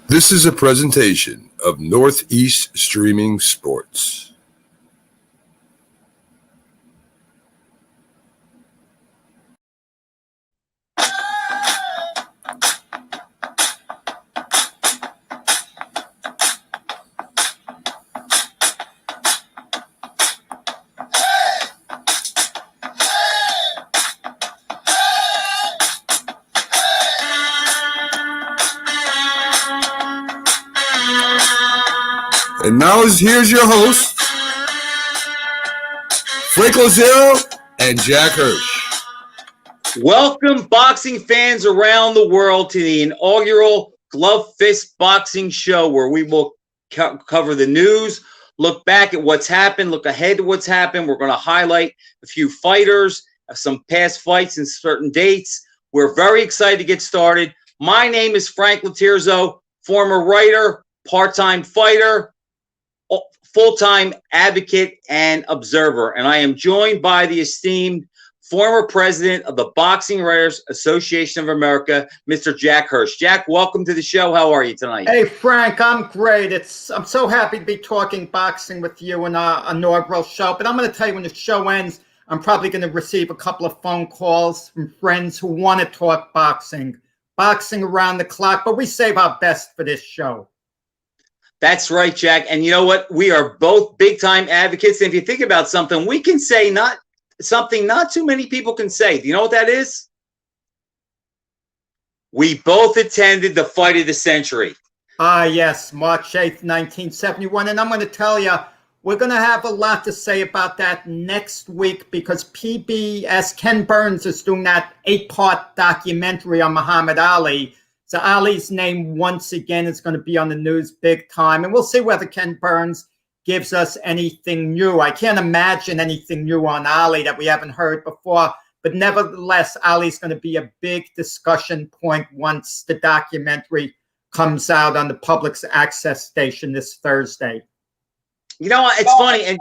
This is a presentation of Northeast Streaming Sports. And now here's your host, Frank Lotierzo and Jack Hirsch. Welcome, boxing fans around the world, to the inaugural Glove Fist Boxing Show, where we will cover the news, look back at what's happened, look ahead to what's happened. We're going to highlight a few fighters, some past fights and certain dates. We're very excited to get started. My name is Frank Lotierzo, former writer, part-time fighter, full-time advocate and observer, and I am joined by the esteemed former president of the Boxing Writers Association of America, Mr. Jack Hirsch. Jack, welcome to the show. How are you tonight? Hey, Frank, I'm great. I'm so happy to be talking boxing with you in our inaugural show, but I'm going to tell you, when the show ends, I'm probably going to receive a couple of phone calls from friends who want to talk boxing around the clock, but we save our best for this show. That's right, Jack. And you know what? We are both big-time advocates. And if you think about something, we can say not too many people can say. Do you know what that is? We both attended the fight of the century. Yes, March 8th, 1971. And I'm going to tell you, we're going to have a lot to say about that next week, because PBS, Ken Burns, is doing that 8-part documentary on Muhammad Ali. So Ali's name once again is going to be on the news big time. And we'll see whether Ken Burns gives us anything new. I can't imagine anything new on Ali that we haven't heard before. But nevertheless, Ali's going to be a big discussion point once the documentary comes out on the public access station this Thursday. You know, it's funny. And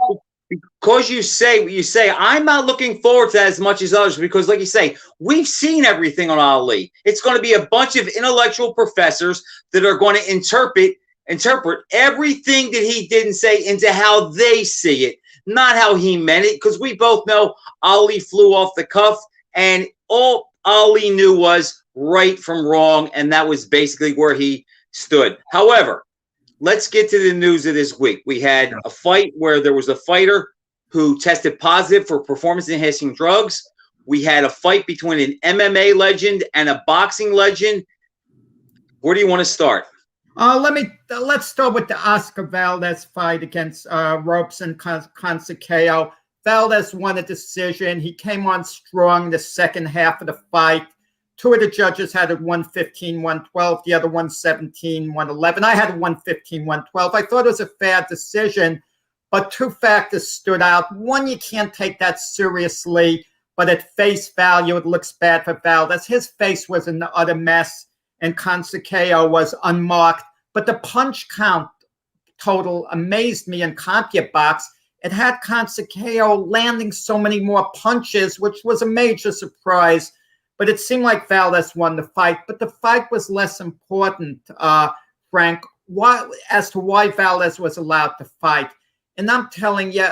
because you say what you say, I'm not looking forward to that as much as others, because, like you say, we've seen everything on Ali. It's going to be a bunch of intellectual professors that are going to interpret everything that he didn't say into how they see it, not how he meant it, because we both know Ali flew off the cuff, and all Ali knew was right from wrong, and that was basically where he stood. However, let's get to the news of this week. We had a fight where there was a fighter who tested positive for performance-enhancing drugs. We had a fight between an MMA legend and a boxing legend. Where do you want to start? Let's start with the Oscar Valdez fight against Robson Consecao. Valdez won a decision. He came on strong in the second half of the fight. Two of the judges had it 115-112, the other 117-111. I had it 115-112. I thought it was a fair decision, but two factors stood out. One, you can't take that seriously, but at face value, it looks bad for Valdez. His face was an utter mess, and Consecao was unmarked. But the punch count total amazed me in CompuBox. It had Consecao landing so many more punches, which was a major surprise. But it seemed like Valdez won the fight. But the fight was less important, Frank, as to why Valdez was allowed to fight. And I'm telling you,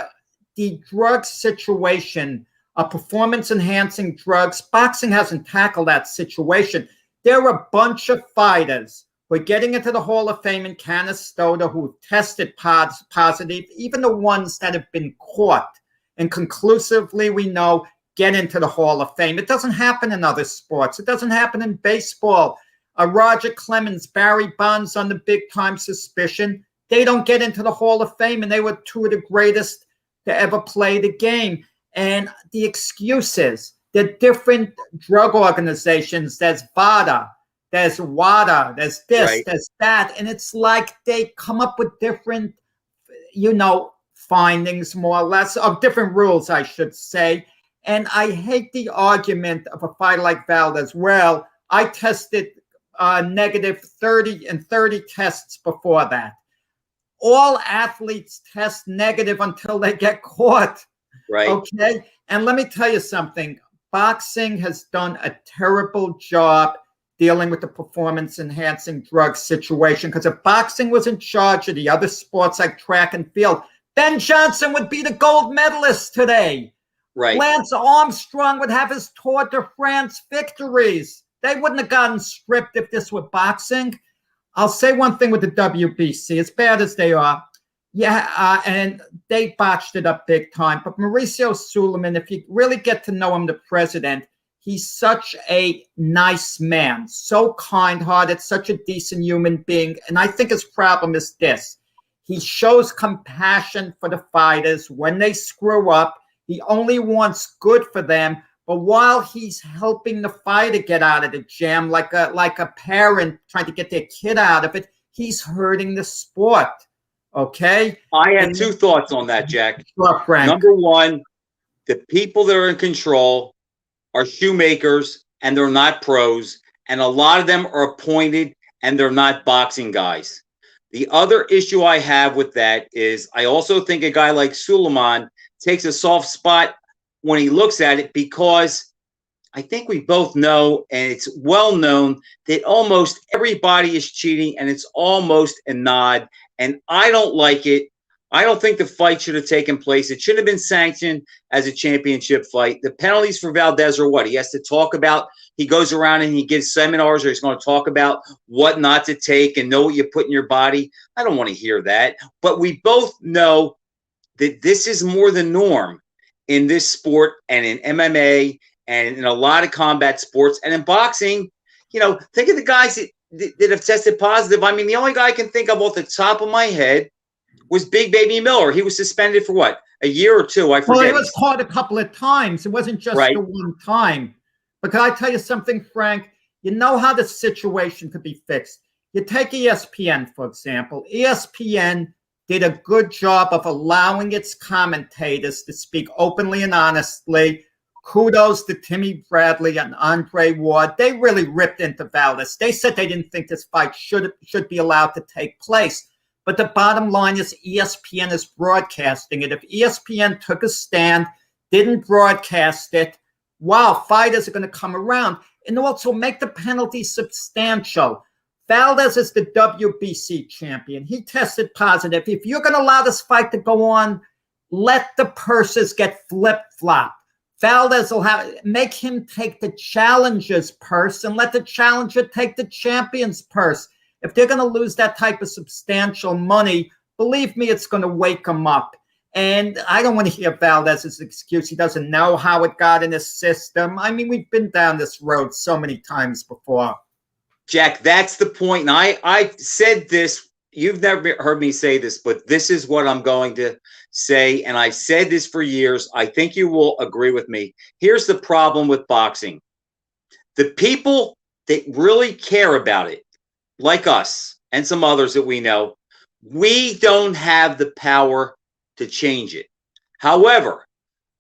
the drug situation, performance-enhancing drugs, boxing hasn't tackled that situation. There were a bunch of fighters who are getting into the Hall of Fame in Canastota who tested positive, even the ones that have been caught. And conclusively, we know, get into the Hall of Fame. It doesn't happen in other sports. It doesn't happen in baseball. Roger Clemens, Barry Bonds under big-time suspicion. They don't get into the Hall of Fame, and they were two of the greatest to ever play the game. And the excuses, the different drug organizations, there's VADA, there's WADA, there's this, right, there's that. And it's like they come up with different, findings, more or less, of different rules, I should say. And I hate the argument of a fighter like Valdez. Well, I tested negative 30 and 30 tests before that. All athletes test negative until they get caught. Right. Okay. And let me tell you something. Boxing has done a terrible job dealing with the performance-enhancing drug situation. Because if boxing was in charge of the other sports like track and field, Ben Johnson would be the gold medalist today. Right. Lance Armstrong would have his Tour de France victories. They wouldn't have gotten stripped if this were boxing. I'll say one thing with the WBC, as bad as they are, and they botched it up big time. But Mauricio Suleiman, if you really get to know him, the president, he's such a nice man, so kind-hearted, such a decent human being. And I think his problem is this. He shows compassion for the fighters when they screw up. He only wants good for them. But while he's helping the fighter get out of the jam, like a parent trying to get their kid out of it, he's hurting the sport. Okay? I have two thoughts on that, Jack. Sure, Frank. Number one, the people that are in control are shoemakers, and they're not pros. And a lot of them are appointed, and they're not boxing guys. The other issue I have with that is I also think a guy like Suleiman takes a soft spot when he looks at it, because I think we both know, and it's well known, that almost everybody is cheating, and it's almost a nod. And I don't like it. I don't think the fight should have taken place. It should have been sanctioned as a championship fight. The penalties for Valdez are what? He has to talk about. He goes around and he gives seminars, or he's going to talk about what not to take and know what you put in your body. I don't want to hear that. But we both know that this is more the norm in this sport, and in MMA, and in a lot of combat sports, and in boxing. You know, think of the guys that have tested positive. I mean, the only guy I can think of off the top of my head was Big Baby Miller. He was suspended for what, a year or two? I forget. Well, he was caught a couple of times. It wasn't just the one time. But can I tell you something, Frank? You know how the situation could be fixed. You take ESPN, for example. ESPN did a good job of allowing its commentators to speak openly and honestly. Kudos to Timmy Bradley and Andre Ward. They really ripped into Valdez. They said they didn't think this fight should be allowed to take place. But the bottom line is ESPN is broadcasting it. If ESPN took a stand, didn't broadcast it, wow, fighters are going to come around. And also make the penalty substantial. Valdez is the WBC champion. He tested positive. If you're going to allow this fight to go on, let the purses get flip-flopped. Valdez will make him take the challenger's purse and let the challenger take the champion's purse. If they're going to lose that type of substantial money, believe me, it's going to wake them up. And I don't want to hear Valdez's excuse. He doesn't know how it got in his system. I mean, we've been down this road so many times before. Jack, that's the point. And I said this. You've never heard me say this, but this is what I'm going to say. And I've said this for years. I think you will agree with me. Here's the problem with boxing. The people that really care about it, like us and some others that we know, we don't have the power to change it. However,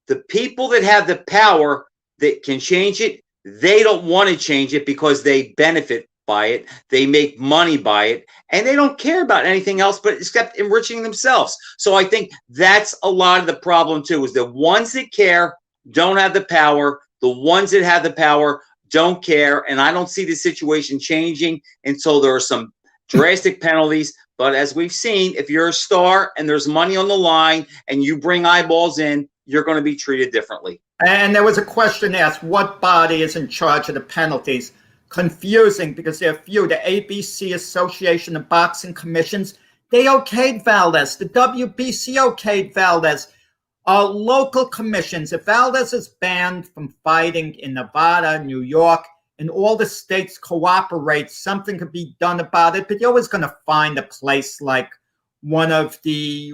the people that have the power that can change it, they don't want to change it because they benefit by it. They make money by it, and they don't care about anything else but except enriching themselves. So I think that's a lot of the problem too, is the ones that care don't have the power. The ones that have the power don't care. And I don't see the situation changing until there are some drastic penalties. But as we've seen, if you're a star and there's money on the line and you bring eyeballs in, you're going to be treated differently. And there was a question asked, what body is in charge of the penalties? Confusing, because there are few. The ABC, Association of Boxing Commissions, they okayed Valdez. The WBC okayed Valdez. Local commissions, if Valdez is banned from fighting in Nevada, New York, and all the states cooperate, something could be done about it. But you're always going to find a place like one of the,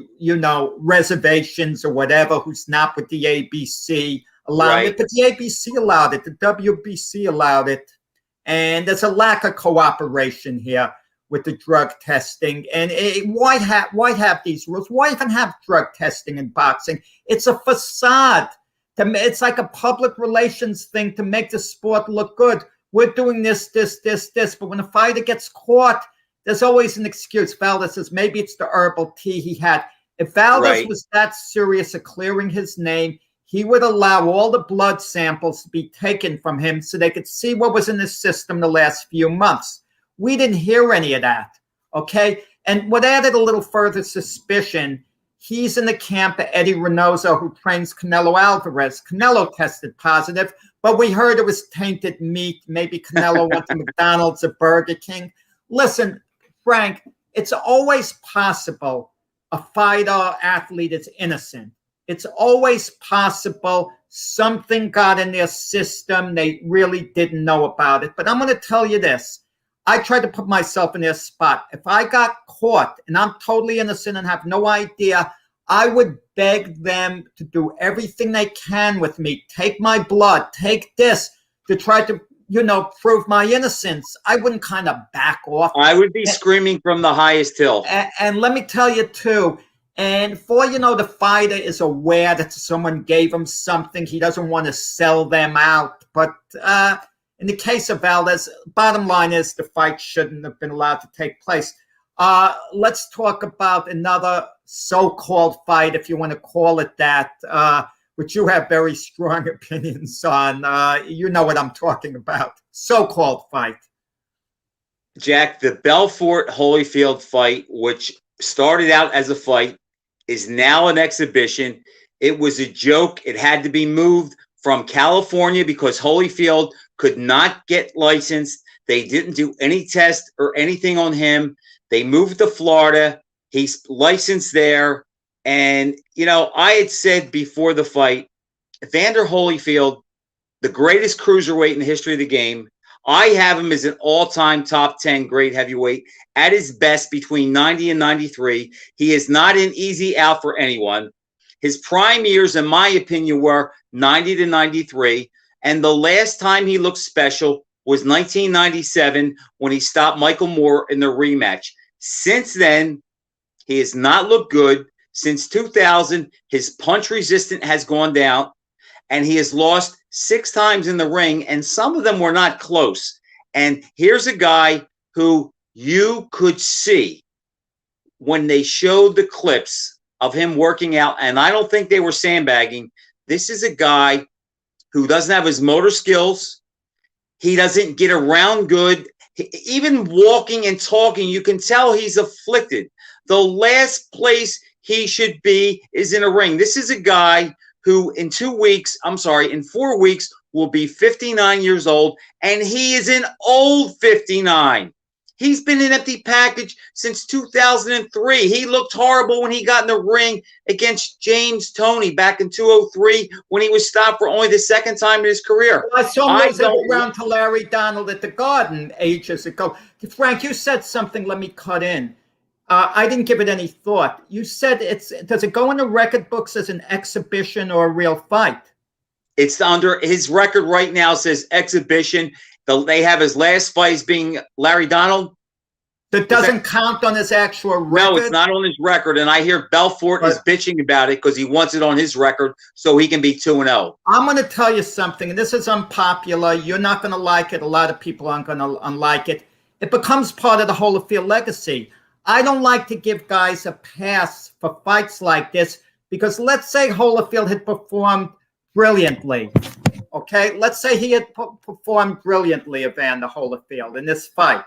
reservations or whatever, who's not with the ABC allowed it. But the ABC allowed it. The WBC allowed it. And there's a lack of cooperation here with the drug testing. And why have these rules? Why even have drug testing in boxing? It's a facade. It's like a public relations thing to make the sport look good. We're doing this. But when a fighter gets caught, there's always an excuse. Valdez says maybe it's the herbal tea he had. If Valdez was that serious at clearing his name, he would allow all the blood samples to be taken from him so they could see what was in his system the last few months. We didn't hear any of that, okay? And what added a little further suspicion, he's in the camp of Eddie Reynoso, who trains Canelo Alvarez. Canelo tested positive, but we heard it was tainted meat. Maybe Canelo went to McDonald's or Burger King. Listen, Frank, it's always possible a fighter athlete is innocent. It's always possible something got in their system. They really didn't know about it. But I'm going to tell you this. I tried to put myself in their spot. If I got caught and I'm totally innocent and have no idea, I would beg them to do everything they can with me. Take my blood, take this to try to, prove my innocence. I wouldn't kind of back off. I would be screaming from the highest hill. And let me tell you too, and before the fighter is aware that someone gave him something, he doesn't want to sell them out. But in the case of Valdez, bottom line is the fight shouldn't have been allowed to take place. Let's talk about another so-called fight, if you want to call it that, which you have very strong opinions on. You know what I'm talking about. So-called fight. Jack, the Belfort-Holyfield fight, which started out as a fight, is now an exhibition. It was a joke. It had to be moved from California because Holyfield could not get licensed. They didn't do any test or anything on him. They moved to Florida. He's licensed there. And, I had said before the fight, Evander Holyfield, the greatest cruiserweight in the history of the game, I have him as an all-time top 10 great heavyweight at his best between 90 and 93. He is not an easy out for anyone. His prime years, in my opinion, were 90 to 93. And the last time he looked special was 1997 when he stopped Michael Moore in the rematch. Since then, he has not looked good. Since 2000, his punch resistance has gone down, and he has lost 6 times in the ring, and some of them were not close. And here's a guy who you could see when they showed the clips of him working out, and I don't think they were sandbagging. This is a guy who doesn't have his motor skills. He doesn't get around good. Even walking and talking, you can tell he's afflicted. The last place he should be is in a ring. This is a guy who in 4 weeks will be 59 years old, and he is an old 59. He's been an empty package since 2003. He looked horrible when he got in the ring against James Toney back in 2003 when he was stopped for only the second time in his career. Well, I saw him losing around to Larry Donald at the Garden ages ago. Frank, you said something. Let me cut in. I didn't give it any thought. You said does it go in the record books as an exhibition or a real fight? It's under his record right now says exhibition. They have his last fight as being Larry Donald. That doesn't count on his actual record? No, it's not on his record. And I hear Belfort is bitching about it because he wants it on his record so he can be 2-0. I'm going to tell you something, and this is unpopular. You're not going to like it. A lot of people aren't going to unlike it. It becomes part of the Holyfield legacy. I don't like to give guys a pass for fights like this because let's say Holyfield had performed brilliantly. Okay, let's say he had performed brilliantly, Evander Holyfield, in this fight.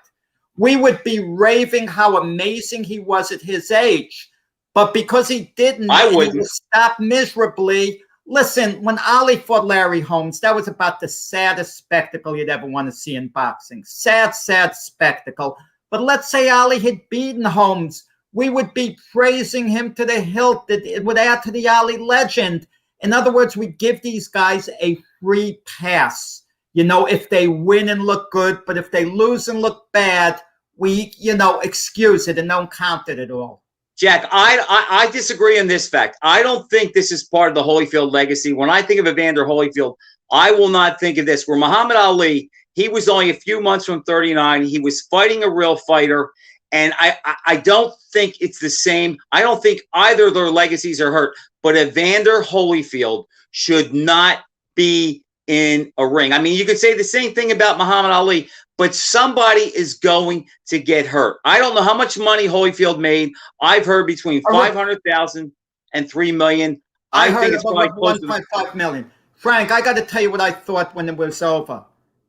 We would be raving how amazing he was at his age. But because he didn't, I wouldn't. He was stopped miserably. Listen, when Ali fought Larry Holmes, that was about the saddest spectacle you'd ever want to see in boxing. Sad, sad spectacle. But let's say Ali had beaten Holmes. We would be praising him to the hilt. It would add to the Ali legend. In other words, we give these guys a free pass. If they win and look good, but if they lose and look bad, we, excuse it and don't count it at all. Jack, I disagree on this fact. I don't think this is part of the Holyfield legacy. When I think of Evander Holyfield, I will not think of this. Where Muhammad Ali, he was only a few months from 39. He was fighting a real fighter. And I don't think it's the same. I don't think either of their legacies are hurt. But Evander Holyfield should not be in a ring. I mean, you could say the same thing about Muhammad Ali, but somebody is going to get hurt. I don't know how much money Holyfield made. I've heard between $500,000 and $3 million. I heard think it's probably close to 1.5 million. Frank, I got to tell you what I thought when it was over.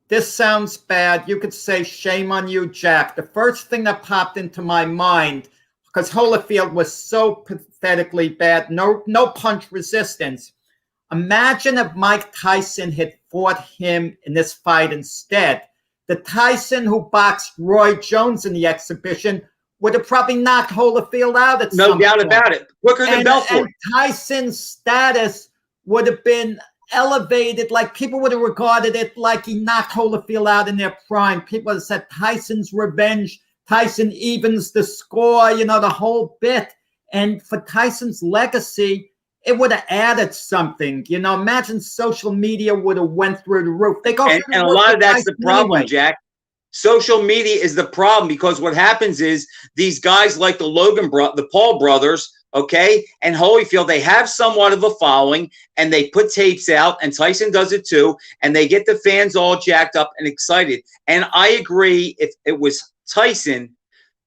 This sounds bad. You could say shame on you, Jack. The first thing that popped into my mind, because Holyfield was so pathetically bad, no punch resistance. Imagine if Mike Tyson had fought him in this fight instead. The Tyson who boxed Roy Jones in the exhibition would have probably knocked Holyfield out at some no doubt point. about it. Quicker than Belfort. And Tyson's status would have been elevated, like people would have regarded it like he knocked Holyfield out in their prime. People would have said Tyson's revenge, Tyson evens the score, the whole bit. And for Tyson's legacy, it would have added something. Imagine social media would have went through the roof. They go and a lot of that's the problem, anyway. Jack. Social media is the problem because what happens is these guys like the Paul brothers, okay, and Holyfield, they have somewhat of a following, and they put tapes out, and Tyson does it too, and they get the fans all jacked up and excited. And I agree, if it was Tyson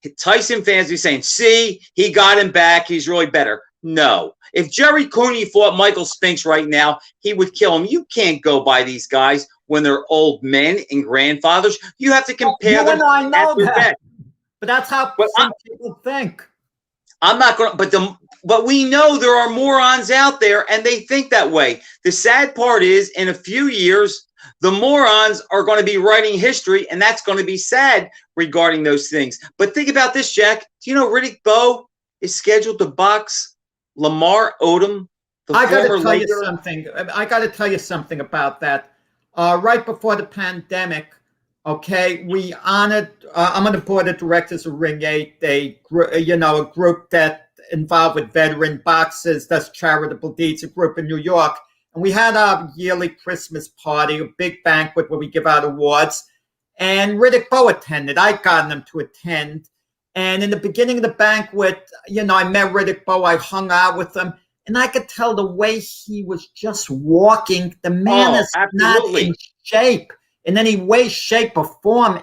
fans be saying, see, he got him back, he's really better. No. If Jerry Cooney fought Michael Spinks right now, he would kill him. You can't go by these guys when they're old men and grandfathers. You have to compare them. I know that. But that's how some people think. I'm not going to, but we know there are morons out there and they think that way. The sad part is in a few years, the morons are going to be writing history, and that's going to be sad regarding those things. But think about this, Jack. Do you know Riddick Bowe is scheduled to box Lamar Odom? I got to tell you something. I got to tell you something about that. Right before the pandemic, okay, we honored. I'm on the board of directors of Ring 8, a group that involved with veteran boxers, does charitable deeds, a group in New York. And we had our yearly Christmas party, a big banquet where we give out awards. And Riddick Bowe attended. I'd gotten him to attend. And in the beginning of the banquet, I met Riddick Bowe. I hung out with him. And I could tell the way he was just walking. The man is absolutely not in shape in any way, shape, or form.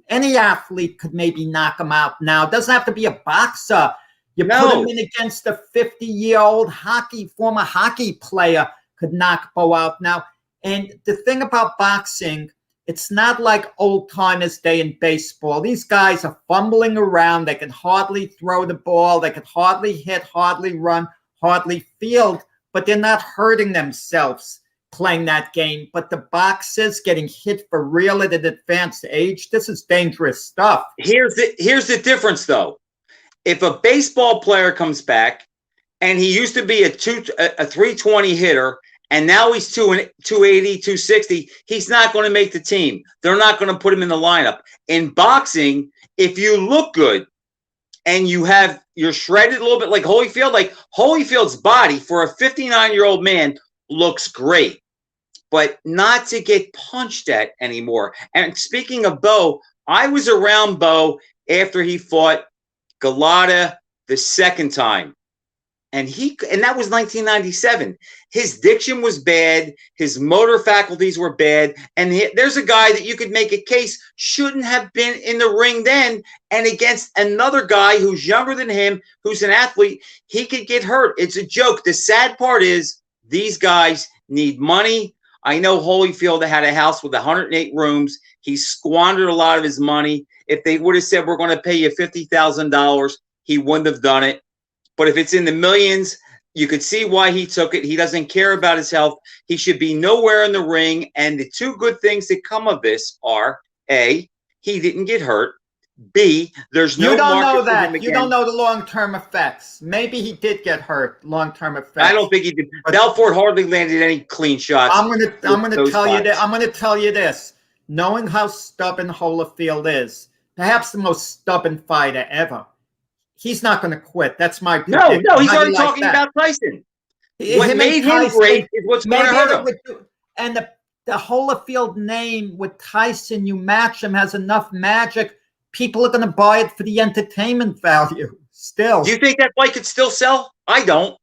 Any athlete could maybe knock him out now. It doesn't have to be a boxer. You put him in against a 50-year-old former hockey player, could knock Bowe out now. And the thing about boxing, it's not like old-timers day in baseball. These guys are fumbling around. They can hardly throw the ball. They can hardly hit, hardly run, hardly field, but they're not hurting themselves playing that game. But the boxers getting hit for real at an advanced age, this is dangerous stuff. Here's the difference, though. If a baseball player comes back and he used to be a 320 hitter and now he's 280, 260, he's not going to make the team. They're not going to put him in the lineup. In boxing, if you look good and you're shredded a little bit like Holyfield's body for a 59-year-old man looks great, but not to get punched at anymore. And speaking of Bowe, I was around Bowe after he fought Galata the second time. And that was 1997. His diction was bad. His motor faculties were bad. And there's a guy that you could make a case shouldn't have been in the ring then. And against another guy who's younger than him, who's an athlete, he could get hurt. It's a joke. The sad part is these guys need money. I know Holyfield had a house with 108 rooms. He squandered a lot of his money. If they would have said, we're going to pay you $50,000, he wouldn't have done it. But if it's in the millions, you could see why he took it. He doesn't care about his health. He should be nowhere in the ring. And the two good things that come of this are, A, he didn't get hurt. B, there's no market. You don't know that. You don't know the long-term effects. Maybe he did get hurt. Long-term effects. I don't think he did. Belfort hardly landed any clean shots. I'm going to tell you that. I'm going to tell you this. Knowing how stubborn Holyfield is, perhaps the most stubborn fighter ever, he's not going to quit. That's my prediction. No, he's already talking about Tyson. What made him great is what's going to hurt him. And the Holyfield name with Tyson, you match him, has enough magic. People are going to buy it for the entertainment value still. Do you think that fight could still sell? I don't.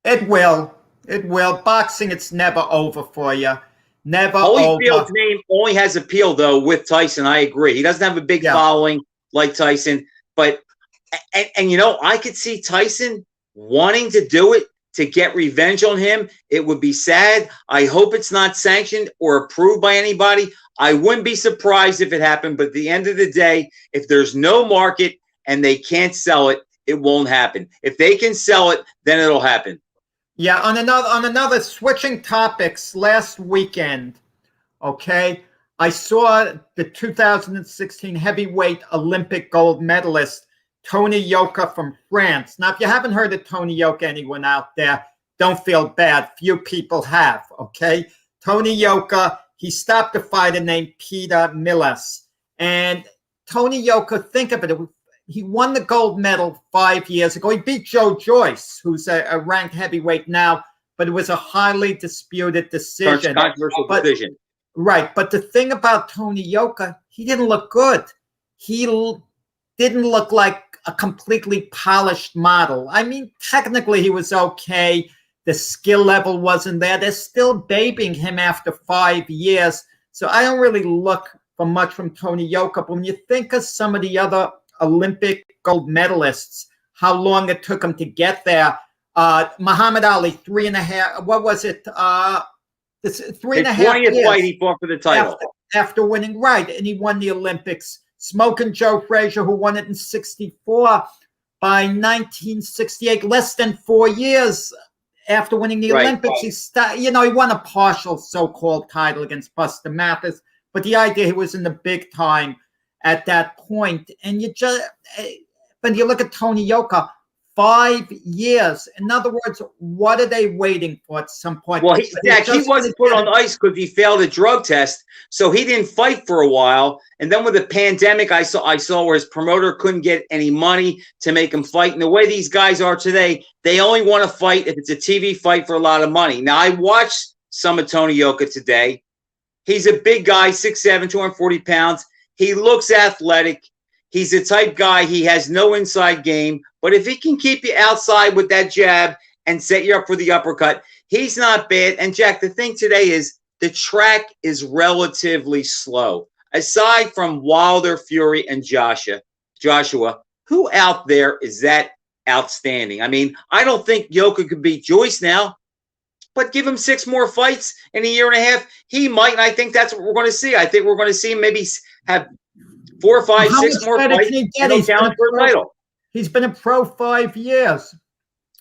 It will. It will. Boxing, it's never over for you. Never Holyfield's name only has appeal, though, with Tyson. I agree. He doesn't have a big following like Tyson. But, and I could see Tyson wanting to do it to get revenge on him. It would be sad. I hope it's not sanctioned or approved by anybody. I wouldn't be surprised if it happened, but at the end of the day, if there's no market and they can't sell it, it won't happen. If they can sell it, then it'll happen. Yeah, on another switching topics, last weekend, okay, I saw the 2016 heavyweight Olympic gold medalist Tony Yoka from France. Now, if you haven't heard of Tony Yoka, anyone out there, don't feel bad. Few people have, okay? Tony Yoka, he stopped a fighter named Peter Millas. And Tony Yoka, think of it, he won the gold medal 5 years ago. He beat Joe Joyce, who's a ranked heavyweight now, but it was a highly disputed decision. Controversial decision. Right, but the thing about Tony Yoka, he didn't look good. He didn't look like a completely polished model. I mean, technically he was okay. The skill level wasn't there. They're still babying him after 5 years. So I don't really look for much from Tony Yoka. But when you think of some of the other Olympic gold medalists, how long it took him to get there. Muhammad Ali, 3.5, what was it? 3.5 years. 20th fight he fought for the title. After winning, right, and he won the Olympics. Smoking Joe Frazier, who won it in 64, by 1968, less than 4 years after winning the Olympics, he won a partial so-called title against Buster Mathis, but the idea he was in the big time at that point. And when you look at Tony Yoka, 5 years. In other words, what are they waiting for at some point? Well, he wasn't put on ice because he failed a drug test, so he didn't fight for a while. And then with the pandemic, I saw where his promoter couldn't get any money to make him fight. And the way these guys are today, they only want to fight if it's a TV fight for a lot of money. Now, I watched some of Tony Yoka today. He's a big guy, 6'7", 240 pounds. He looks athletic. He's the type guy, he has no inside game. But if he can keep you outside with that jab and set you up for the uppercut, he's not bad. And, Jack, the thing today is the track is relatively slow. Aside from Wilder, Fury, and Joshua, who out there is that outstanding? I mean, I don't think Yoka could beat Joyce now, but give him 6 more fights in a year and a half. He might, and I think that's what we're going to see. I think we're going to see him maybe have 4, 5, 6 more fights and challenge for a title. He's been a pro 5 years.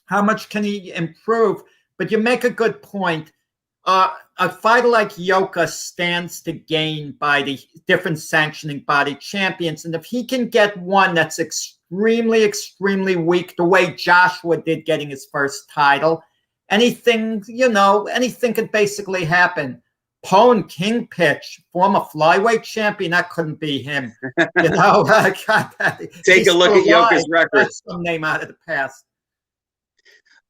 How much can he improve? But you make a good point. A fighter like Yoka stands to gain by the different sanctioning body champions. And if he can get one that's extremely, extremely weak, the way Joshua did getting his first title, anything could basically happen. Pone King Pitch, former flyweight champion, that couldn't be him. Take a look at Yoka's record. That's some name out of the past.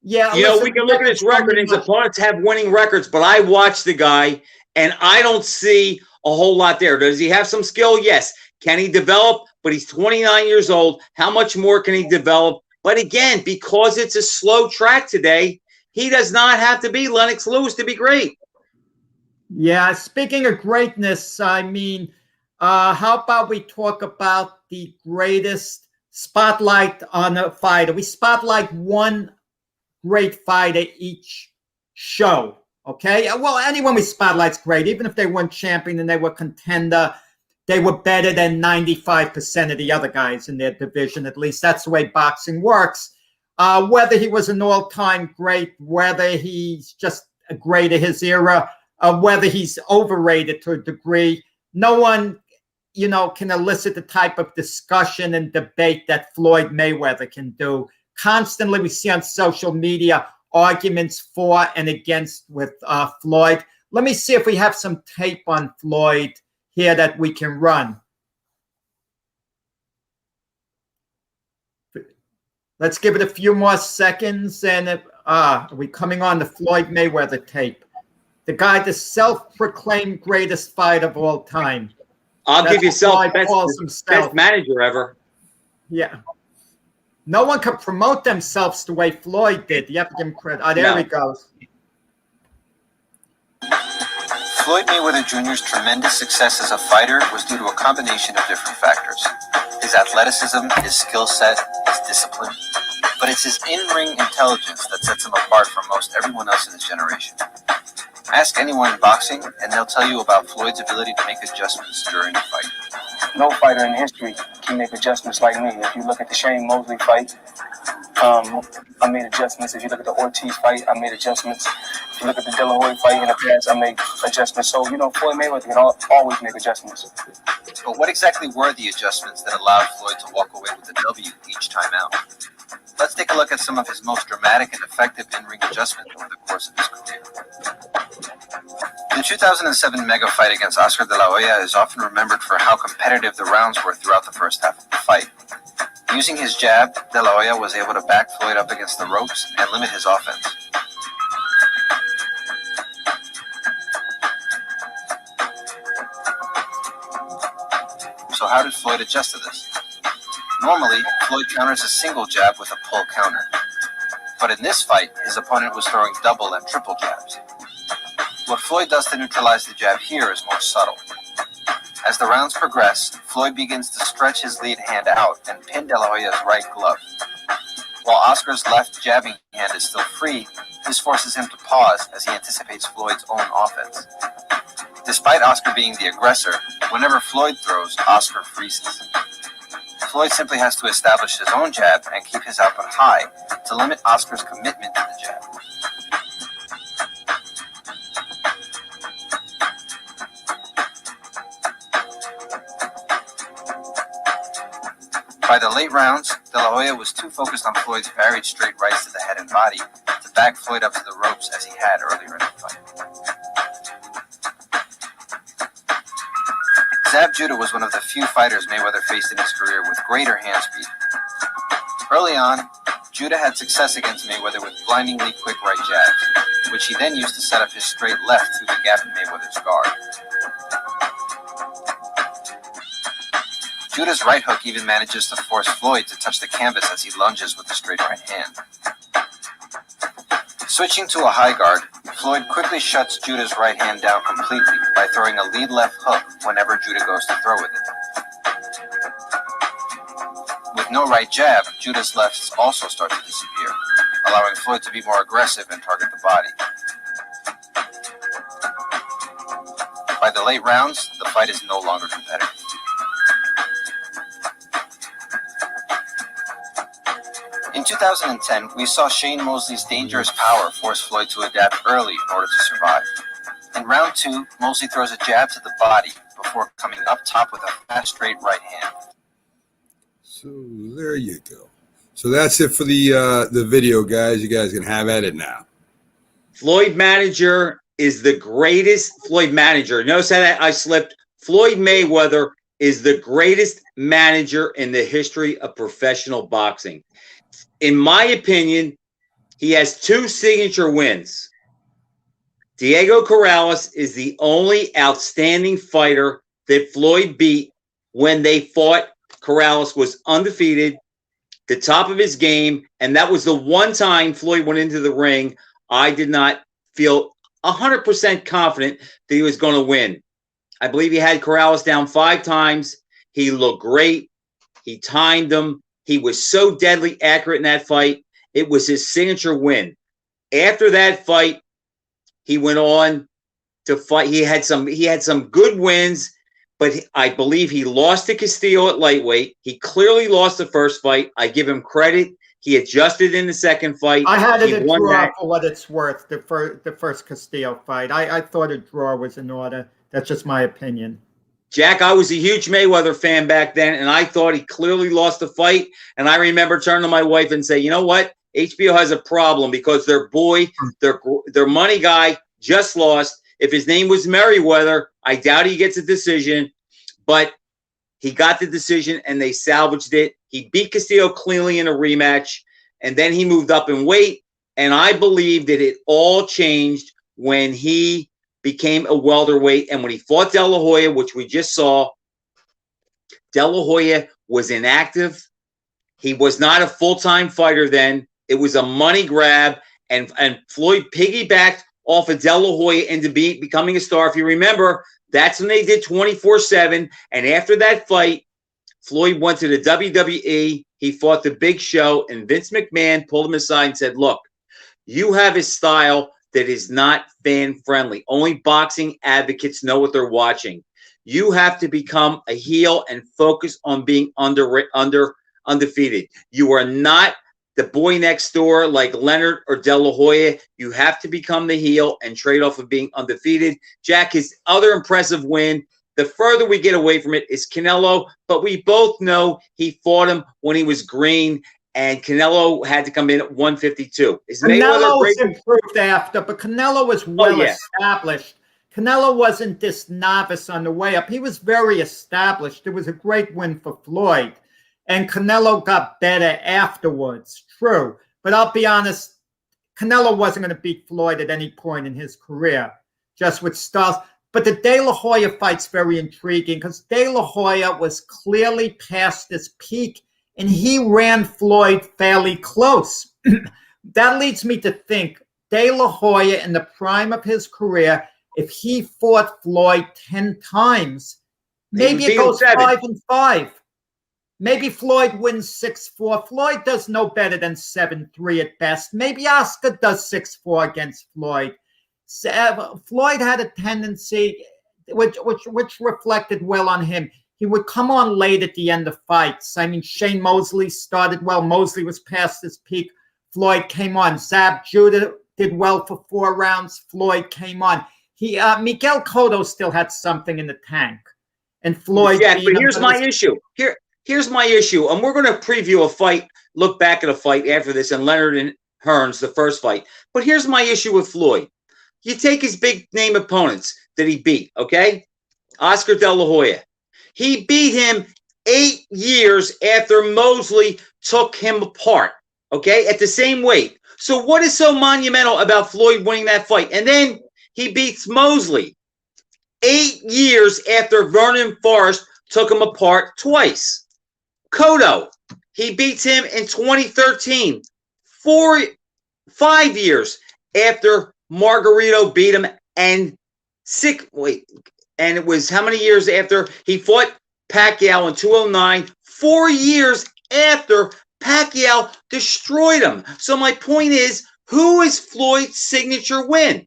Yeah, we can look at his record, and his opponents have winning records, but I watch the guy, and I don't see a whole lot there. Does he have some skill? Yes. Can he develop? But he's 29 years old. How much more can he develop? But again, because it's a slow track today, he does not have to be Lennox Lewis to be great. Yeah, speaking of greatness, I mean, how about we talk about the greatest spotlight on a fighter? We spotlight one great fighter each show, okay? Well, anyone we spotlight's great. Even if they weren't champion and they were contender, they were better than 95% of the other guys in their division. At least that's the way boxing works. Whether he was an all-time great, whether he's just a great of his era, whether he's overrated to a degree, no one, can elicit the type of discussion and debate that Floyd Mayweather can do. Constantly, we see on social media arguments for and against with Floyd. Let me see if we have some tape on Floyd here that we can run. Let's give it a few more seconds. And are we coming on the Floyd Mayweather tape? The guy, the self-proclaimed greatest fighter of all time. I'll give you best manager ever. Yeah. No one could promote themselves the way Floyd did. You have to give him credit. There he goes. Floyd Mayweather Jr.'s tremendous success as a fighter was due to a combination of different factors. His athleticism, his skill set, his discipline. but it's his in-ring intelligence that sets him apart from most everyone else in his generation. Ask anyone in boxing, and they'll tell you about Floyd's ability to make adjustments during a fight. No fighter in history can make adjustments like me. If you look at the Shane Mosley fight, I made adjustments. If you look at the Ortiz fight, I made adjustments. If you look at the De La Hoya fight in the past, I made adjustments. So, Floyd Mayweather can always make adjustments. But what exactly were the adjustments that allowed Floyd to walk away with a W each time out? Let's take a look at some of his most dramatic and effective in-ring adjustments over the course of his career. The 2007 mega fight against Oscar De La Hoya is often remembered for how competitive the rounds were throughout the first half of the fight. Using his jab, De La Hoya was able to back Floyd up against the ropes and limit his offense. So how did Floyd adjust to this? Normally, Floyd counters a single jab with a pull counter. But in this fight, his opponent was throwing double and triple jabs. What Floyd does to neutralize the jab here is more subtle. As the rounds progress, Floyd begins to stretch his lead hand out and pin De La Hoya's right glove. While Oscar's left jabbing hand is still free, this forces him to pause as he anticipates Floyd's own offense. Despite Oscar being the aggressor, whenever Floyd throws, Oscar freezes. Floyd simply has to establish his own jab and keep his output high to limit Oscar's commitment to the jab. By the late rounds, De La Hoya was too focused on Floyd's varied straight rights to the head and body to back Floyd up to the ropes as he had earlier in the fight. Zab Judah was one of the few fighters Mayweather faced in his career with greater hand speed. Early on, Judah had success against Mayweather with blindingly quick right jabs, which he then used to set up his straight left through the gap in Mayweather's guard. Judah's right hook even manages to force Floyd to touch the canvas as he lunges with the straight right hand. Switching to a high guard, Floyd quickly shuts Judah's right hand down completely by throwing a lead left hook whenever Judah goes to throw with it. With no right jab, Judah's lefts also start to disappear, allowing Floyd to be more aggressive and target the body. By the late rounds, the fight is no longer competitive. In 2010, we saw Shane Mosley's dangerous power force Floyd to adapt early in order to survive. In round 2, Mosley throws a jab to the body before coming up top with a fast straight right hand. So there you go. So that's it for the video, guys. You guys can have at it now. Floyd Manager is the greatest. Floyd Manager. Notice that I slipped. Floyd Mayweather is the greatest manager in the history of professional boxing. In my opinion, he has 2 signature wins. Diego Corrales is the only outstanding fighter that Floyd beat when they fought. Corrales was undefeated, the top of his game, and that was the one time Floyd went into the ring. I did not feel 100% confident that he was going to win. I believe he had Corrales down 5 times. He looked great. He timed him. He was so deadly accurate in that fight. It was his signature win. After that fight, he went on to fight. He had some good wins, but I believe he lost to Castillo at lightweight. He clearly lost the first fight. I give him credit. He adjusted in the second fight. I had it He a won draw that. for what it's worth, the first Castillo fight. I thought a draw was in order. That's just my opinion. Jack, I was a huge Mayweather fan back then, and I thought he clearly lost the fight. And I remember turning to my wife and say, you know what? HBO has a problem because their money guy just lost. If his name was Merriweather, I doubt he gets a decision, but he got the decision and they salvaged it. He beat Castillo cleanly in a rematch, and then he moved up in weight. And I believe that it all changed when he became a welterweight, and when he fought De La Hoya, which we just saw. De La Hoya was inactive. He was not a full-time fighter then. It was a money grab, and Floyd piggybacked off of De La Hoya into becoming a star. If you remember, that's when they did 24/7, and after that fight, Floyd went to the WWE, he fought the Big Show, and Vince McMahon pulled him aside and said, look, you have a style that is not fan-friendly. Only boxing advocates know what they're watching. You have to become a heel and focus on being undefeated. You are not the boy next door like Leonard or De La Hoya. You have to become the heel and trade off of being undefeated. Jack, his other impressive win, the further we get away from it, is Canelo, but we both know he fought him when he was green, and Canelo had to come in at 152. Is Canelo was improved after, but Canelo was well established. Canelo wasn't this novice on the way up. He was very established. It was a great win for Floyd. And Canelo got better afterwards, true. But I'll be honest, Canelo wasn't going to beat Floyd at any point in his career, just with styles. But the De La Hoya fight's very intriguing because De La Hoya was clearly past his peak, and he ran Floyd fairly close. That leads me to think De La Hoya in the prime of his career, if he fought Floyd 10 times, maybe it goes 5-5. Maybe Floyd wins 6-4. Floyd does no better than 7-3 at best. Maybe Oscar does 6-4 against Floyd. Floyd had a tendency, which reflected well on him. He would come on late at the end of fights. I mean, Shane Mosley started well. Mosley was past his peak. Floyd came on. Zab Judah did well for 4 rounds. Floyd came on. Miguel Cotto still had something in the tank. And Floyd... Yeah, but here's my issue. Here's my issue. And we're going to preview a fight, look back at a fight after this, and Leonard and Hearns, the first fight. But here's my issue with Floyd. You take his big name opponents that he beat, okay? Oscar De La Hoya. He beat him 8 years after Mosley took him apart, okay, at the same weight. So what is so monumental about Floyd winning that fight? And then he beats Mosley 8 years after Vernon Forrest took him apart twice. Cotto, he beats him in 2013, 5 years after Margarito beat him, and it was how many years after he fought Pacquiao in 2009? 4 years after Pacquiao destroyed him. So my point is, who is Floyd's signature win?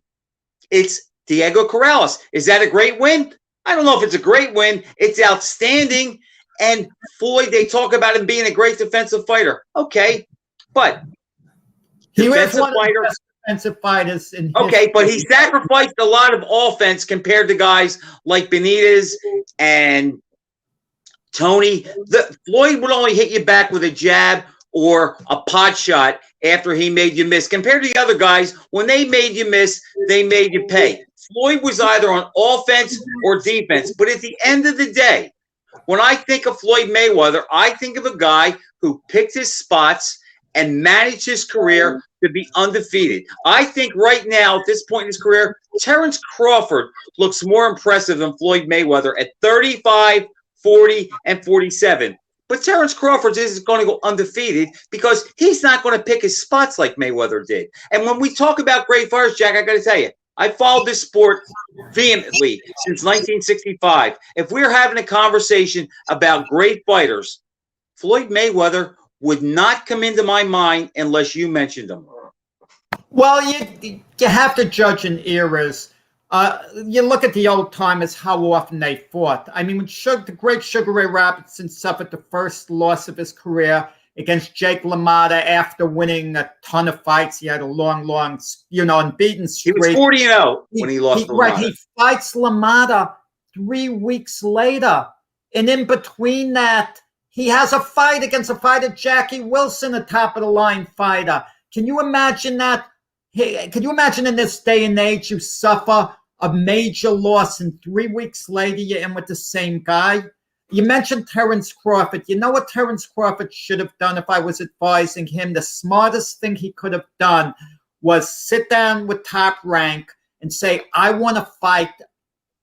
It's Diego Corrales. Is that a great win? I don't know if it's a great win. It's outstanding. And Floyd, they talk about him being a great defensive fighter. Okay, but he was one of the best defensive fighters in history. Okay, but he sacrificed a lot of offense compared to guys like Benitez and Tony. Floyd would only hit you back with a jab or a pot shot after he made you miss. Compared to the other guys, when they made you miss, they made you pay. Floyd was either on offense or defense. But at the end of the day, when I think of Floyd Mayweather, I think of a guy who picked his spots and managed his career to be undefeated. I think right now, at this point in his career, Terrence Crawford looks more impressive than Floyd Mayweather at 35, 40, and 47. But Terrence Crawford isn't going to go undefeated because he's not going to pick his spots like Mayweather did. And when we talk about great fighters, Jack, I got to tell you, I followed this sport vehemently since 1965. If we're having a conversation about great fighters, Floyd Mayweather would not come into my mind unless you mentioned him. Well, you have to judge in eras. You look at the old timers, how often they fought. I mean, when the great Sugar Ray Robinson suffered the first loss of his career against Jake LaMotta after winning a ton of fights. He had a long, unbeaten streak. He was 40-0 when he lost to LaMotta. Right, he fights LaMotta 3 weeks later. And in between that, he has a fight against a fighter, Jackie Wilson, a top-of-the-line fighter. Can you imagine that? Can you imagine in this day and age you suffer a major loss and 3 weeks later you're in with the same guy? You mentioned Terrence Crawford. You know what Terrence Crawford should have done if I was advising him? The smartest thing he could have done was sit down with Top Rank and say, I want to fight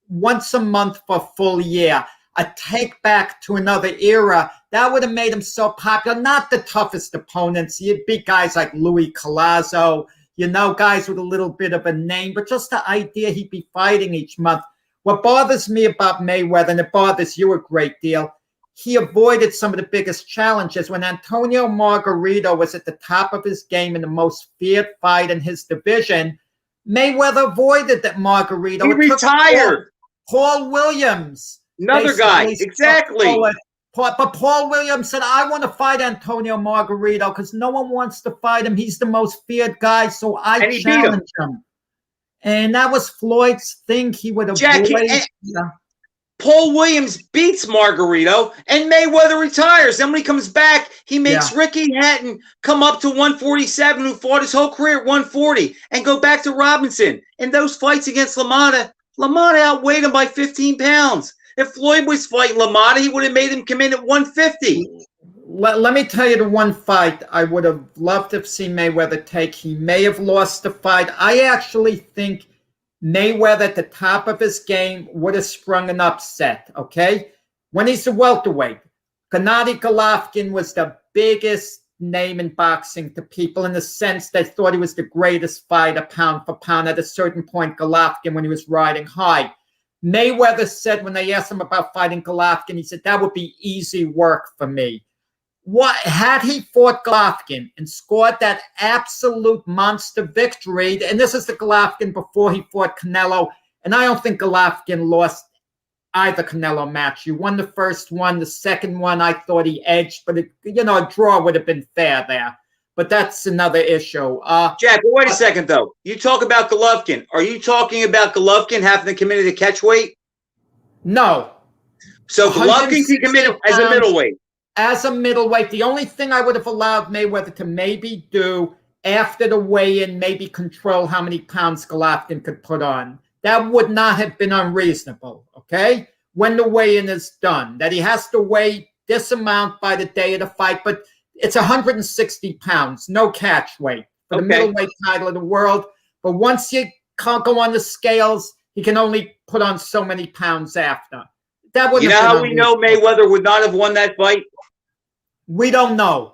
once a month for a full year. A take back to another era. That would have made him so popular. Not the toughest opponents. You'd beat guys like Louis Collazo, guys with a little bit of a name, but just the idea he'd be fighting each month. What bothers me about Mayweather, and it bothers you a great deal, he avoided some of the biggest challenges. When Antonio Margarito was at the top of his game in the most feared fight in his division, Mayweather avoided that Margarito. He retired. Paul Williams. Another guy. Exactly. But Paul Williams said, I want to fight Antonio Margarito because no one wants to fight him. He's the most feared guy, so I challenge him. And that was Floyd's thing. He would avoid. Paul Williams beats Margarito, and Mayweather retires. Then when he comes back, he makes Ricky Hatton come up to 147, who fought his whole career at 140, and go back to Robinson. In those fights against LaMotta outweighed him by 15 pounds. If Floyd was fighting LaMotta, he would have made him come in at 150. Let me tell you the one fight I would have loved to have seen Mayweather take. He may have lost the fight. I actually think Mayweather at the top of his game would have sprung an upset, okay? When he's a welterweight, Gennady Golovkin was the biggest name in boxing to people in the sense they thought he was the greatest fighter pound for pound. At a certain point, Golovkin, when he was riding high. Mayweather said when they asked him about fighting Golovkin, he said, that would be easy work for me. What had he fought Golovkin and scored that absolute monster victory? And this is the Golovkin before he fought Canelo. And I don't think Golovkin lost either Canelo match. He won the first one. The second one, I thought he edged. But, a draw would have been fair there. But that's another issue. Jack, wait a second, though. You talk about Golovkin. Are you talking about Golovkin having to come in at a catch weight? No. So Golovkin can come in as a middleweight. As a middleweight, the only thing I would have allowed Mayweather to maybe do after the weigh-in, maybe control how many pounds Golovkin could put on. That would not have been unreasonable, okay? When the weigh-in is done, that he has to weigh this amount by the day of the fight, but it's 160 pounds, no catch weight for the middleweight title of the world. But once you can't go on the scales, he can only put on so many pounds after. That would. You know how we know Mayweather would not have won that fight? We don't know.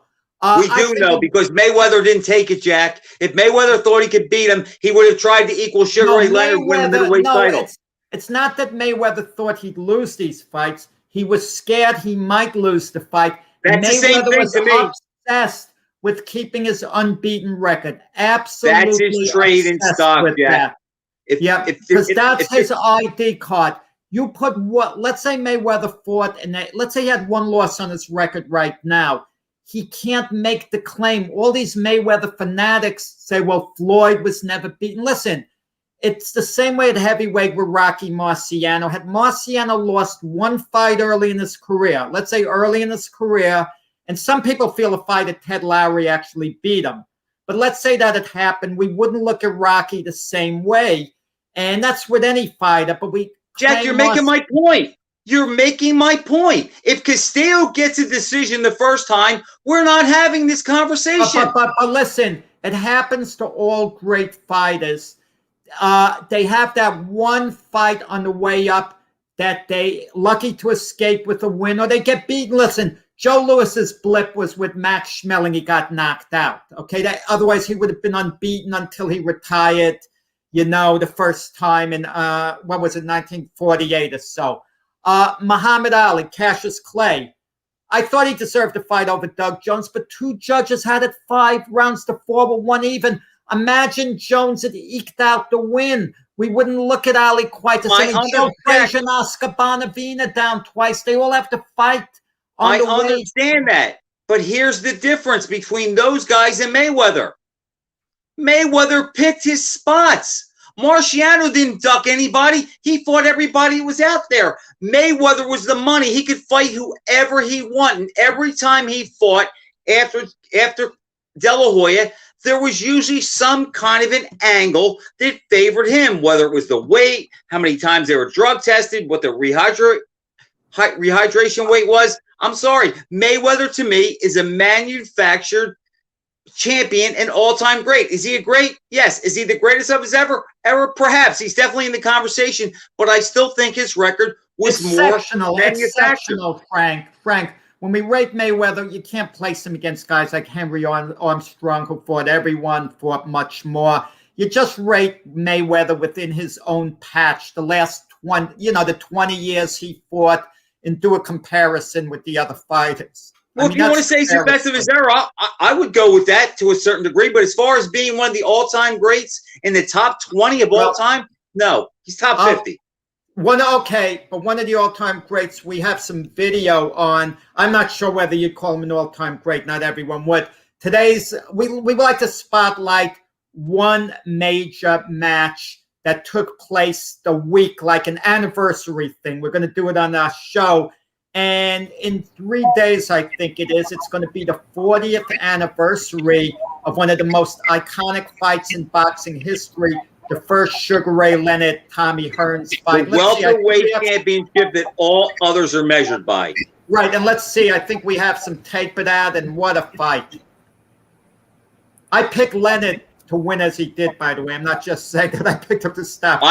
We do know because Mayweather didn't take it, Jack. If Mayweather thought he could beat him, he would have tried to equal Sugar Ray Leonard win the middleweight title. It's not that Mayweather thought he'd lose these fights. He was scared he might lose the fight. That's the same thing to me. Obsessed with keeping his unbeaten record. Absolutely. That's his trade in stock, Jack. Because that's his ID card. You put what? Let's say Mayweather fought, and let's say he had one loss on his record right now. He can't make the claim. All these Mayweather fanatics say, well, Floyd was never beaten. Listen, it's the same way at heavyweight with Rocky Marciano. Had Marciano lost one fight early in his career, let's say early in his career, and some people feel the fight at Ted Lowry actually beat him. But let's say that had happened. We wouldn't look at Rocky the same way. And that's with any fighter. But Jack, you're making my point. You're making my point. If Castillo gets a decision the first time, we're not having this conversation. But listen, it happens to all great fighters. They have that one fight on the way up that they lucky to escape with a win, or they get beaten. Listen, Joe Louis's blip was with Max Schmeling. He got knocked out. Okay, otherwise he would have been unbeaten until he retired. The first time in, 1948 or so. Muhammad Ali, Cassius Clay. I thought he deserved to fight over Doug Jones, but two judges had it 5 rounds to 4 with one even. Imagine Jones had eked out the win. We wouldn't look at Ali quite the same. Joe Frazier and Oscar Bonavena down twice. They all have to fight on the way. I understand that. But here's the difference between those guys and Mayweather. Mayweather picked his spots. Marciano didn't duck anybody. He fought everybody who was out there. Mayweather was the money. He could fight whoever he wanted. And every time he fought after De La Hoya, there was usually some kind of an angle that favored him, whether it was the weight, how many times they were drug tested, what the rehydration weight was. I'm sorry. Mayweather, to me, is a manufactured champion and all-time great. Is he a great? Yes. Is he the greatest of his ever? Perhaps. He's definitely in the conversation, but I still think his record was more manufactured. Frank, when we rate Mayweather, you can't place him against guys like Henry Armstrong, who fought everyone, fought much more. You just rate Mayweather within his own patch. The last 20 years he fought, and do a comparison with the other fighters. Well, if you want to say he's the best of his era, I would go with that to a certain degree. But as far as being one of the all-time greats in the top 20 of all time, no, he's top 50. But one of the all-time greats, we have some video on. I'm not sure whether you'd call him an all-time great. Not everyone would. We like to spotlight one major match that took place the week, like an anniversary thing. We're going to do it on our show. And in 3 days, I think it is, it's going to be the 40th anniversary of one of the most iconic fights in boxing history, the first Sugar Ray Leonard-Tommy Hearns fight. The welterweight championship that all others are measured by. Right, and let's see. I think we have some tape of that, and what a fight. I picked Leonard to win as he did, by the way. I'm not just saying that I picked up to stop.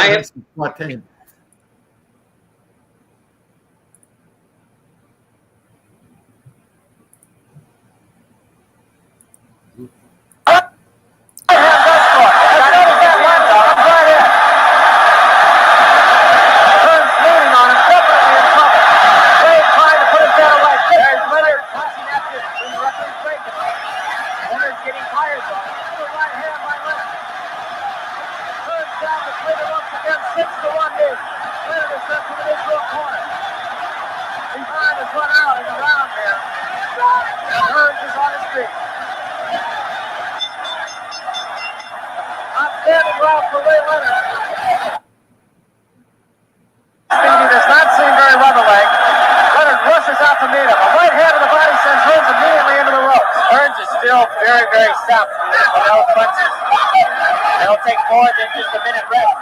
Very, very soft. It'll take more than just a minute rest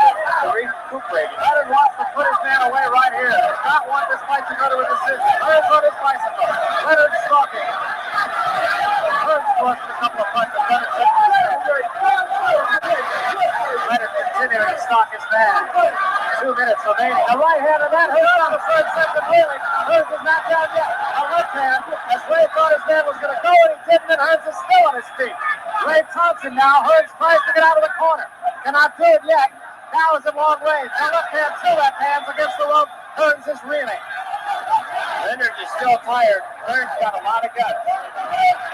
to recuperate. Leonard wants to put his man away right here. Does not want this fight to go to a decision. Leonard's on his bicycle. Leonard's stalking. Leonard's forced a couple of punches. Leonard continuing to stalk his man. 2 minutes remaining. A right hand of that. Hearns on the third set completely. Hearns is not down yet. A left hand. As Ray thought his man was going to go, and he didn't, and Hearns is still on his feet. Ray Thompson now. Hearns tries to get out of the corner. Cannot do it yet. Now is at long range. A left hand, 2 left hands against the rope. Hearns is reeling. Leonard is still tired. Hearns got a lot of guts.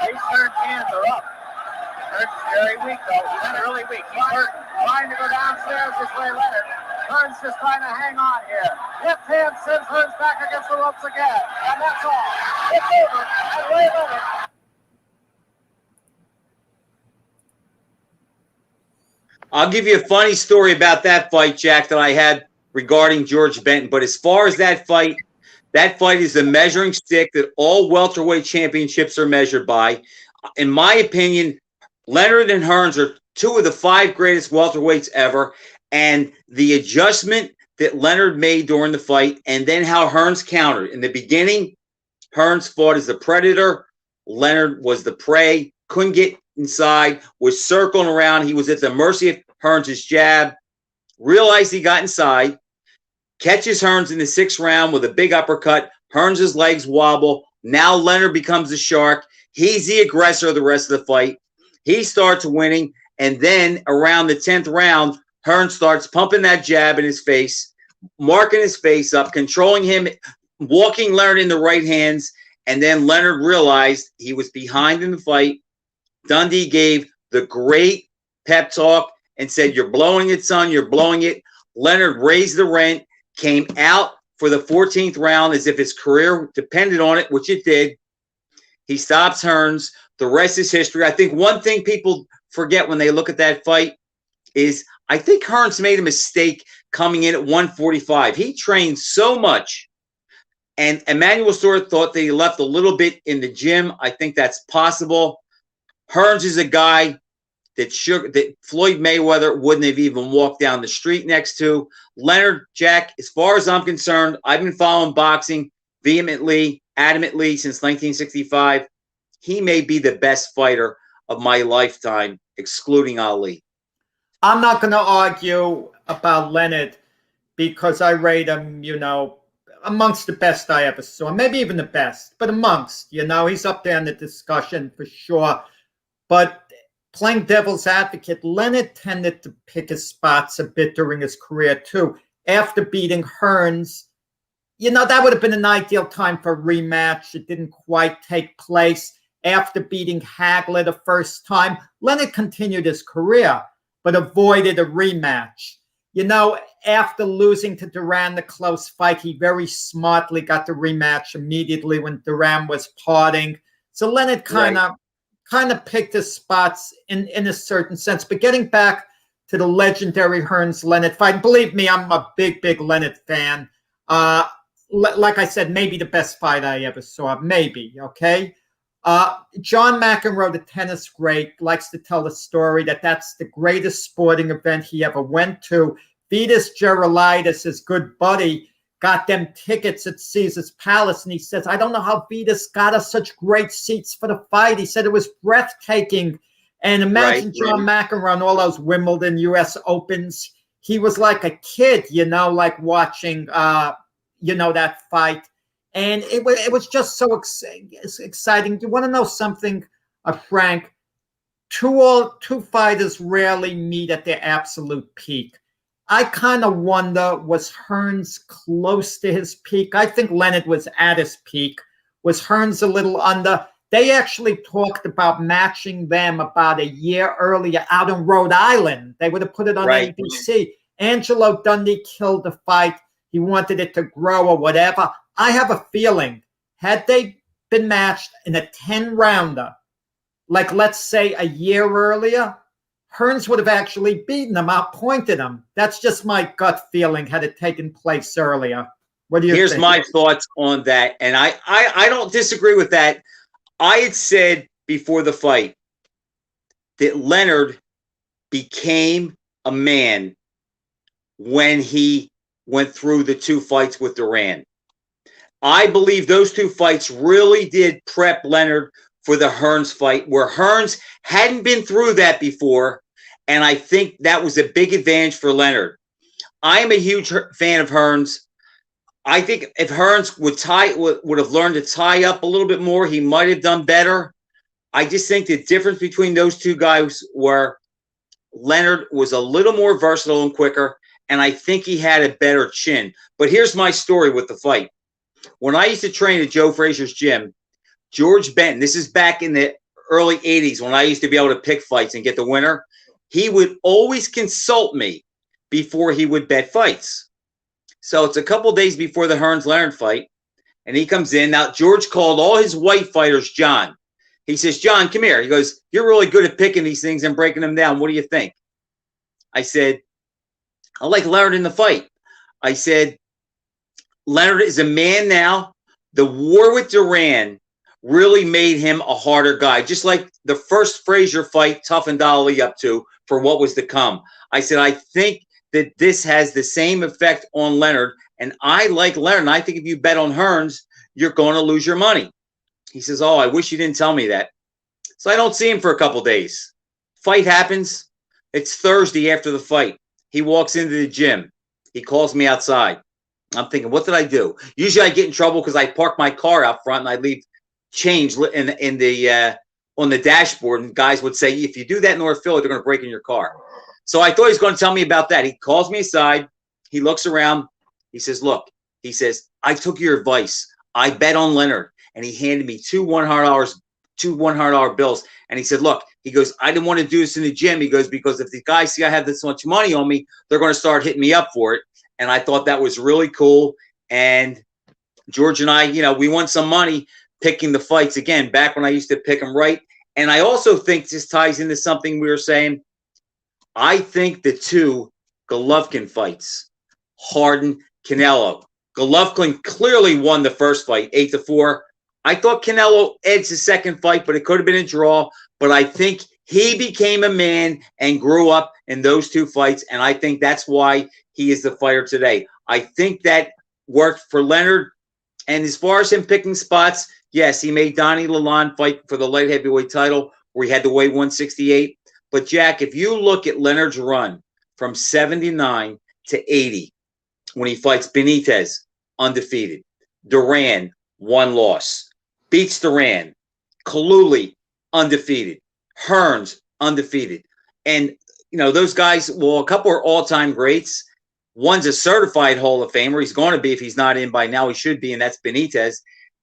These Hearns hands are up. Hearns is very weak, though. He's really weak. He's hurt. Trying to go downstairs this way, Leonard. Hearns just trying to hang on here. Left hand sends Hearns back against the ropes again. And that's all. It's over. And Ray Leonard. I'll give you a funny story about that fight, Jack, that I had regarding George Benton. But as far as that fight is the measuring stick that all welterweight championships are measured by. In my opinion, Leonard and Hearns are 2 of the 5 greatest welterweights ever. And the adjustment that Leonard made during the fight, and then how Hearns countered. In the beginning, Hearns fought as the predator. Leonard was the prey, couldn't get inside, was circling around. He was at the mercy of Hearns' jab, realized he got inside, catches Hearns in the 6th round with a big uppercut. Hearns' legs wobble. Now Leonard becomes the shark. He's the aggressor of the rest of the fight. He starts winning, and then around the 10th round, Hearns starts pumping that jab in his face, marking his face up, controlling him, walking Leonard in the right hands, and then Leonard realized he was behind in the fight. Dundee gave the great pep talk and said, "You're blowing it, son, you're blowing it." Leonard raised the rent, came out for the 14th round as if his career depended on it, which it did. He stops Hearns. The rest is history. I think one thing people forget when they look at that fight is I think Hearns made a mistake coming in at 145. He trained so much, and Emmanuel Stewart thought that he left a little bit in the gym. I think that's possible. Hearns is a guy that Floyd Mayweather wouldn't have even walked down the street next to. Leonard, Jack, as far as I'm concerned, I've been following boxing vehemently, adamantly since 1965. He may be the best fighter of my lifetime, excluding Ali. I'm not going to argue about Leonard because I rate him, amongst the best I ever saw. Maybe even the best, but amongst, he's up there in the discussion for sure. But playing devil's advocate, Leonard tended to pick his spots a bit during his career too. After beating Hearns, you know, that would have been an ideal time for a rematch. It didn't quite take place. After beating Hagler the first time, Leonard continued his career, but avoided a rematch. You know, after losing to Duran the close fight, he very smartly got the rematch immediately when Duran was parting. So Leonard kind of picked his spots in a certain sense. But getting back to the legendary Hearns-Leonard fight, believe me, I'm a big Leonard fan. Like I said, maybe the best fight I ever saw. Maybe, okay? John McEnroe, the tennis great, likes to tell the story that that's the greatest sporting event he ever went to. Vitas Gerulaitis, his good buddy, got them tickets at Caesar's Palace, and he says, I don't know how Vitas got us such great seats for the fight. He said it was breathtaking. And imagine John McEnroe and all those Wimbledon, U.S. Opens. He was like a kid, you know, like watching, that fight. And it was just so exciting. You want to know something, Frank? Two fighters rarely meet at their absolute peak. I kind of wonder, was Hearns close to his peak? I think Leonard was at his peak. Was Hearns a little under? They actually talked about matching them about a year earlier out in Rhode Island. They would have put it on ABC. Angelo Dundee killed the fight. He wanted it to grow or whatever. I have a feeling, had they been matched in a 10-rounder, like let's say a year earlier, Hearns would have actually beaten him, outpointed him. That's just my gut feeling had it taken place earlier. What do you think? Here's my thoughts on that, and I don't disagree with that. I had said before the fight that Leonard became a man when he went through the two fights with Duran. I believe those two fights really did prep Leonard for the Hearns fight, where Hearns hadn't been through that before, and I think that was a big advantage for Leonard. I am a huge fan of Hearns. I think if Hearns would have learned to tie up a little bit more, he might have done better. I just think the difference between those two guys were Leonard was a little more versatile and quicker, and I think he had a better chin. But here's my story with the fight. When I used to train at Joe Frazier's gym, George Benton, this is back in the early 80s when I used to be able to pick fights and get the winner, he would always consult me before he would bet fights. So it's a couple days before the Hearns-Leonard fight, and he comes in. Now, George called all his white fighters John. He says, John, come here. He goes, you're really good at picking these things and breaking them down. What do you think? I said, I like Leonard in the fight. I said, Leonard is a man now. The war with Duran really made him a harder guy, just like the first Frazier fight toughened Ali up to for what was to come. I said, I think that this has the same effect on Leonard, and I like Leonard. And I think if you bet on Hearns, you're going to lose your money. He says, oh, I wish you didn't tell me that. So I don't see him for a couple days. Fight happens. It's Thursday after the fight. He walks into the gym. He calls me outside. I'm thinking, what did I do? Usually I get in trouble because I park my car out front and I leave change on the dashboard, and guys would say, if you do that in North Philly, they're going to break in your car. So I thought he was going to tell me about that. He calls me aside. He looks around. He says, look, he says, I took your advice. I bet on Leonard. And he handed me two $100 bills. And he said, look, he goes, I didn't want to do this in the gym. He goes, because if the guys see I have this much money on me, they're going to start hitting me up for it. And I thought that was really cool. And George and I, we won some money picking the fights again, back when I used to pick them right. And I also think this ties into something we were saying. I think the two Golovkin fights, Harden, Canelo. Golovkin clearly won the first fight, 8-4. I thought Canelo edged the second fight, but it could have been a draw. But I think he became a man and grew up in those two fights, and I think that's why he is the fighter today. I think that worked for Leonard. And as far as him picking spots, yes, he made Donnie Lalonde fight for the light heavyweight title where he had to weigh 168. But, Jack, if you look at Leonard's run from 79 to 80, when he fights Benitez, undefeated, Duran, 1 loss, beats Duran, Kaluli, undefeated, Hearns, undefeated. And, those guys, well, a couple are all-time greats. One's a certified Hall of Famer. He's going to be if he's not in by now. He should be, and that's Benitez.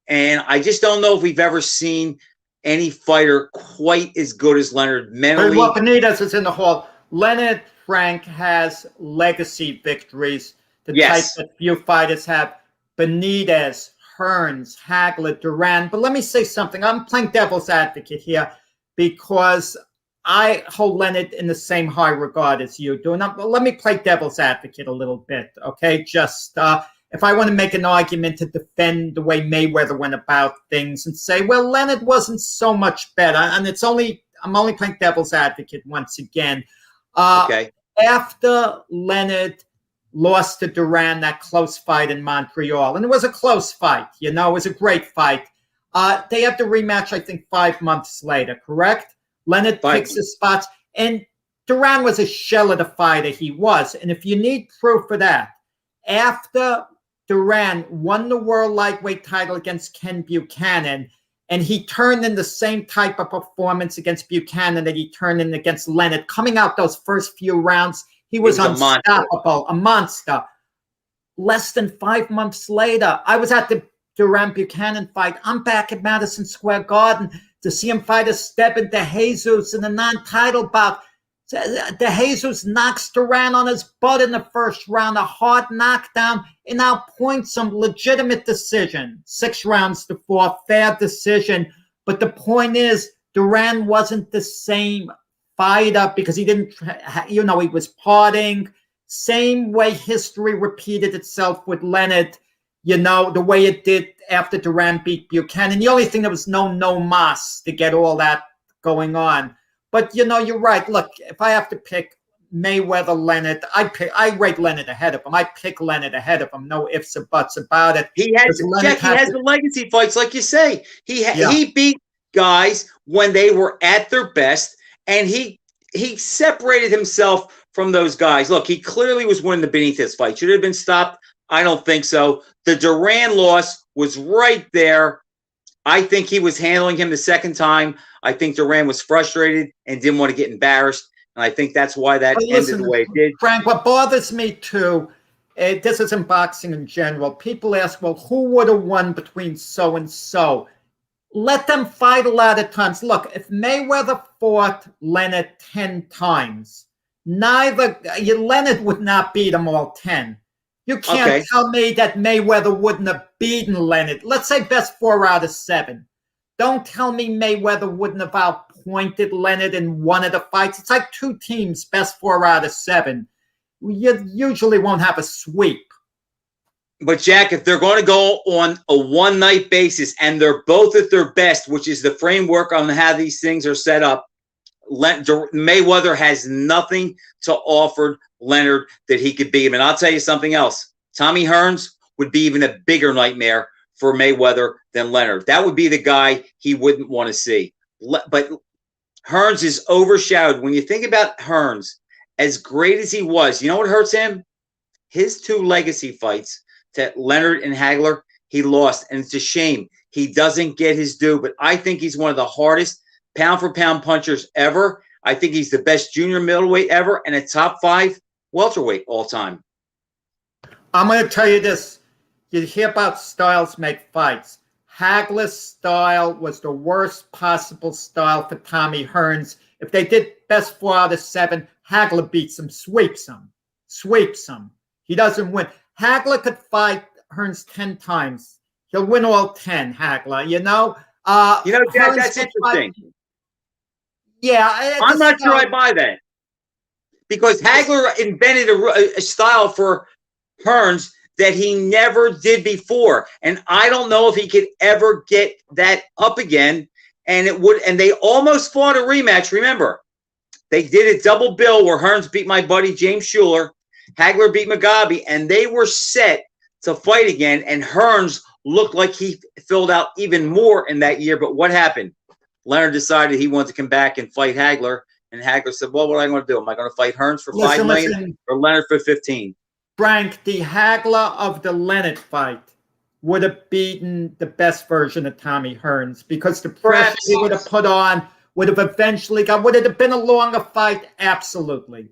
And I just don't know if we've ever seen any fighter quite as good as Leonard mentally. Well, Benitez is in the Hall. Leonard, Frank, has legacy victories. The type that few fighters have. Benitez, Hearns, Hagler, Duran. But let me say something. I'm playing devil's advocate here because I hold Leonard in the same high regard as you do. And let me play devil's advocate a little bit, okay? Just if I want to make an argument to defend the way Mayweather went about things and say, well, Leonard wasn't so much better. And I'm only playing devil's advocate once again. Okay. After Leonard lost to Duran, that close fight in Montreal, and it was a close fight, it was a great fight. They have the rematch, I think, 5 months later, correct? Leonard picks his spots, and Duran was a shell of the fighter he was. And if you need proof of that, after Duran won the world lightweight title against Ken Buchanan, and he turned in the same type of performance against Buchanan that he turned in against Leonard, coming out those first few rounds, he was unstoppable, a monster. Less than 5 months later, I was at the Duran-Buchanan fight. I'm back at Madison Square Garden to see him fight Esteban De Jesus in a non-title bout. De Jesus knocks Duran on his butt in the first round, a hard knockdown, and now points some legitimate decision. 6 rounds to 4, fair decision. But the point is, Duran wasn't the same fighter because he didn't, he was partying. Same way history repeated itself with Leonard, the way it did after Duran beat Buchanan. The only thing that was no mas to get all that going on. But, you're right. Look, if I have to pick Mayweather, Leonard, I rate Leonard ahead of him. I pick Leonard ahead of him. No ifs or buts about it. He has the legacy fights, like you say. He beat guys when they were at their best, and he separated himself from those guys. Look, he clearly was winning the Benitez fight. Should it have been stopped? I don't think so. The Duran loss was right there. I think he was handling him the second time. I think Duran was frustrated and didn't want to get embarrassed. And I think that's why that ended the way it did. Frank, what bothers me too, this is in boxing in general. People ask, well, who would have won between so-and-so? Let them fight a lot of times. Look, if Mayweather fought Leonard 10 times, Leonard would not beat him all 10. You can't tell me that Mayweather wouldn't have beaten Leonard. Let's say best 4 out of 7. Don't tell me Mayweather wouldn't have outpointed Leonard in one of the fights. It's like 2 teams, best 4 out of 7. You usually won't have a sweep. But, Jack, if they're going to go on a one-night basis and they're both at their best, which is the framework on how these things are set up, Mayweather has nothing to offer Leonard that he could beat him. And I'll tell you something else. Tommy Hearns would be even a bigger nightmare for Mayweather than Leonard. That would be the guy he wouldn't want to see. But Hearns is overshadowed. When you think about Hearns, as great as he was, you know what hurts him? His 2 legacy fights to Leonard and Hagler, he lost. And it's a shame. He doesn't get his due. But I think he's one of the hardest pound-for-pound punchers ever. I think he's the best junior middleweight ever and a top 5 welterweight all time. I'm going to tell you this. You hear about styles make fights. Hagler's style was the worst possible style for Tommy Hearns. If they did best 4 out of 7, Hagler beats him, sweeps him. He doesn't win. Hagler could fight Hearns 10 times. He'll win all 10, Hagler, Jack, that's interesting. I'm not sure I buy that. Because Hagler invented a style for Hearns that he never did before. And I don't know if he could ever get that up again. And they almost fought a rematch. Remember, they did a double bill where Hearns beat my buddy James Schuler, Hagler beat Mugabe, and they were set to fight again. And Hearns looked like he filled out even more in that year. But what happened? Leonard decided he wanted to come back and fight Hagler. And Hagler said, well, what am I going to do? Am I going to fight Hearns for $5 million or Leonard for 15? Frank, the Hagler of the Leonard fight would have beaten the best version of Tommy Hearns because the pressure he would have put on would have eventually would it have been a longer fight? Absolutely.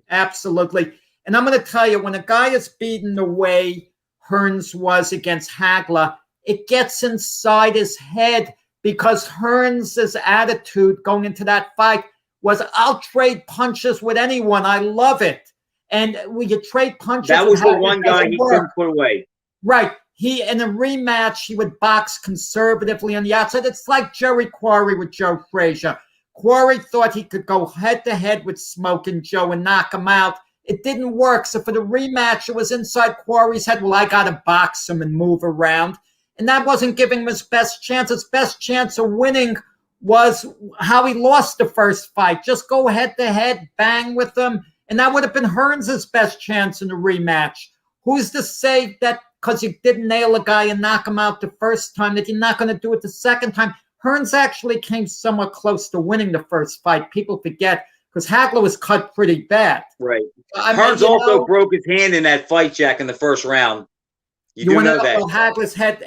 And I'm going to tell you, when a guy is beaten the way Hearns was against Hagler, it gets inside his head, because Hearns' attitude going into that fight was, I'll trade punches with anyone. I love it. And when you trade punches, that was the one guy he couldn't put away. Right. He, in a rematch, he would box conservatively on the outside. It's like Jerry Quarry with Joe Frazier. Quarry thought he could go head-to-head with Smoking Joe and knock him out. It didn't work. So for the rematch, it was inside Quarry's head, well, I got to box him and move around. And that wasn't giving him his best chance. His best chance of winning was how he lost the first fight. Just go head-to-head, bang with him. And that would have been Hearns' best chance in the rematch. Who's to say that because you didn't nail a guy and knock him out the first time, that you're not going to do it the second time? Hearns actually came somewhat close to winning the first fight. People forget, because Hagler was cut pretty bad. Right. Hearns also broke his hand in that fight, Jack, in the first round. You do know that. Well, Hagler's head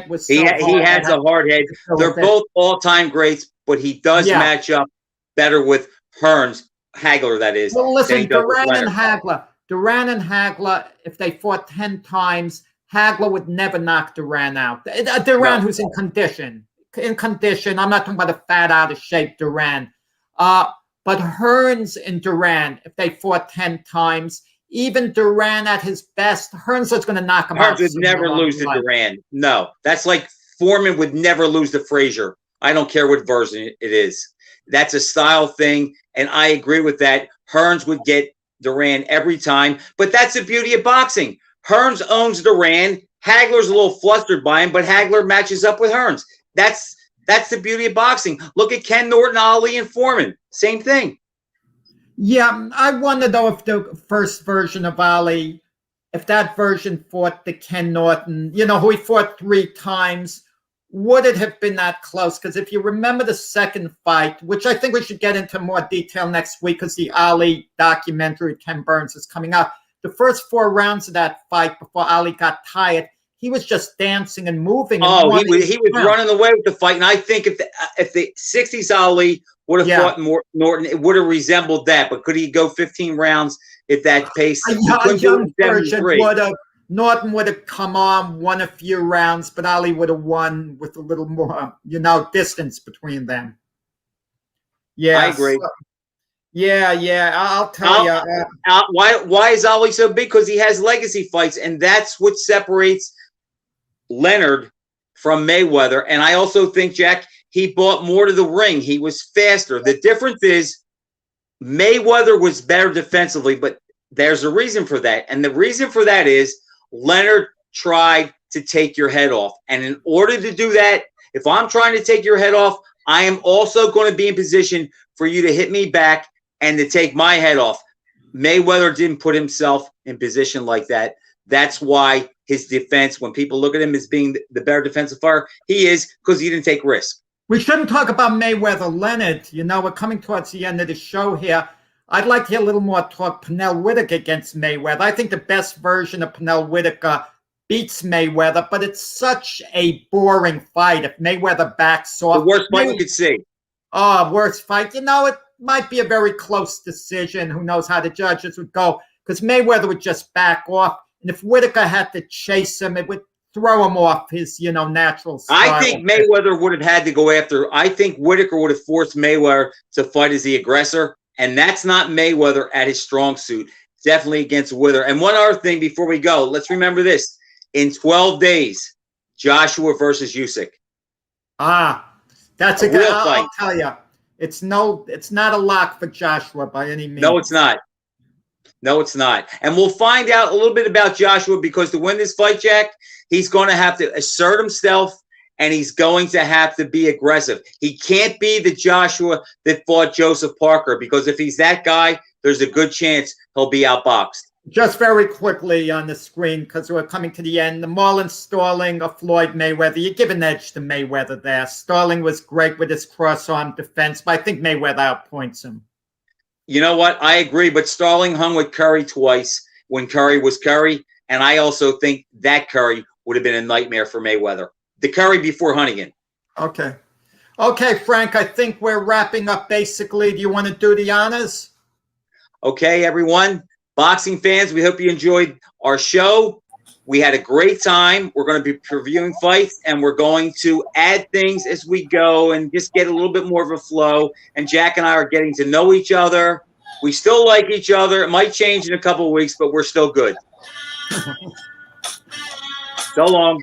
was so he has a hard head. They're bad. both all-time greats, but he does match up better with Hearns, Hagler, that is. Well, listen, Duran and Hagler, if they fought 10 times, Hagler would never knock Duran out. Duran, who's in condition. I'm not talking about a fat, out-of-shape Duran. But Hearns and Duran, if they fought 10 times, even Duran at his best, Hearns is going to knock him out. Hearns would never lose to Duran. No, that's like Foreman would never lose to Frazier. I don't care what version it is. That's a style thing, and I agree with that. Hearns would get Duran every time, but that's the beauty of boxing. Hearns owns Duran. Hagler's a little flustered by him, but Hagler matches up with Hearns. That's the beauty of boxing. Look at Ken Norton, Ali, and Foreman. Same thing. Yeah, I wonder, though, if the first version of Ali, if that version fought the Ken Norton, who he fought 3 times, would it have been that close? Because if you remember the second fight, which I think we should get into more detail next week because the Ali documentary, Ken Burns, is coming out. The first 4 rounds of that fight before Ali got tired, he was just dancing and moving. And he was running away with the fight. And I think if the 60s Ali would have fought Norton, it would have resembled that. But could he go 15 rounds at that pace? A young version would have. Norton would have come on, won a few rounds, but Ali would have won with a little more, distance between them. Yeah, I agree. I'll tell you. Why is Ali so big? Because he has legacy fights, and that's what separates Leonard from Mayweather. And I also think, Jack, he brought more to the ring. He was faster. The difference is Mayweather was better defensively, but there's a reason for that. And the reason for that is Leonard tried to take your head off. And in order to do that, if I'm trying to take your head off, I am also going to be in position for you to hit me back and to take my head off. Mayweather didn't put himself in position like that. That's why his defense, when people look at him as being the better defensive fighter, he is, because he didn't take risk. We shouldn't talk about Mayweather-Leonard. We're coming towards the end of the show here. I'd like to hear a little more talk Pernell Whitaker against Mayweather. I think the best version of Pernell Whitaker beats Mayweather, but it's such a boring fight. If Mayweather backs off, the worst fight you could see. Oh, worst fight. It might be a very close decision. Who knows how the judges would go? Because Mayweather would just back off, and if Whitaker had to chase him, it would throw him off his, natural style. I think Mayweather would have had to go after. I think Whitaker would have forced Mayweather to fight as the aggressor. And that's not Mayweather at his strong suit. Definitely against Whitaker. And one other thing before we go, let's remember this. In 12 days, Joshua versus Usyk. That's a good fight. I'll tell you. It's not a lock for Joshua by any means. No, it's not. And we'll find out a little bit about Joshua, because to win this fight, Jack, he's going to have to assert himself. And he's going to have to be aggressive. He can't be the Joshua that fought Joseph Parker, because if he's that guy, there's a good chance he'll be outboxed. Just very quickly on the screen, because we're coming to the end. The Marlon Sterling or Floyd Mayweather. You give an edge to Mayweather there. Sterling was great with his cross-arm defense, but I think Mayweather outpoints him. You know what? I agree, but Sterling hung with Curry twice when Curry was Curry, and I also think that Curry would have been a nightmare for Mayweather. The Curry before Huntington. Okay, Frank, I think we're wrapping up basically. Do you want to do the honors? Okay, everyone. Boxing fans, we hope you enjoyed our show. We had a great time. We're going to be previewing fights, and we're going to add things as we go and just get a little bit more of a flow. And Jack and I are getting to know each other. We still like each other. It might change in a couple of weeks, but we're still good. So long.